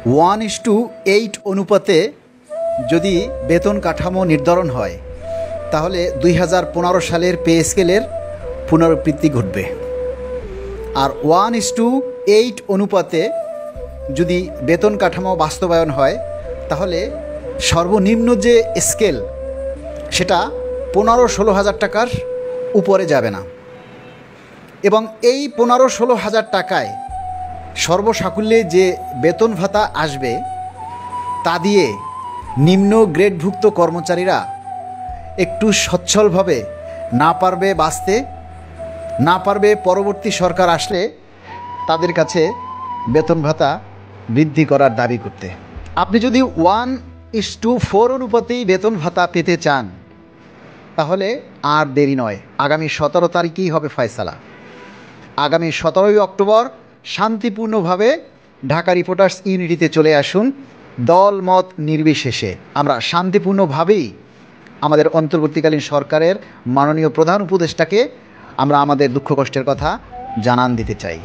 1:8 অনুপাতে যদি বেতন কাঠামো নির্ধারণ হয় তাহলে 2015 সালের পে স্কেলের পুনরাবৃত্তি ঘটবে। আর 1:8 অনুপাতে যদি বেতন কাঠামো বাস্তবায়ন হয় তাহলে সর্বনিম্ন যে স্কেল সেটা 15-16 হাজার টাকার উপরে যাবে না, এবং এই 15-16 হাজার টাকায় সর্বসাকুল্যে যে বেতন ভাতা আসবে তা দিয়ে নিম্ন গ্রেডভুক্ত কর্মচারীরা একটু সচ্ছলভাবে না পারবে বাঁচতে, না পারবে পরবর্তী সরকার আসলে তাদের কাছে বেতন ভাতা বৃদ্ধি করার দাবি করতে। আপনি যদি 1:4 অনুপাতেই বেতন ভাতা পেতে চান তাহলে আর দেরি নয়, আগামী 17 তারিখেই হবে ফয়সালা। আগামী 17 অক্টোবর শান্তিপূর্ণভাবে ঢাকা রিপোর্টার্স ইউনিটিতে চলে আসুন। দল মত নির্বিশেষে আমরা শান্তিপূর্ণভাবেই আমাদের অন্তর্বর্তীকালীন সরকারের মাননীয় প্রধান উপদেষ্টাকে আমরা আমাদের দুঃখ কষ্টের কথা জানান দিতে চাই।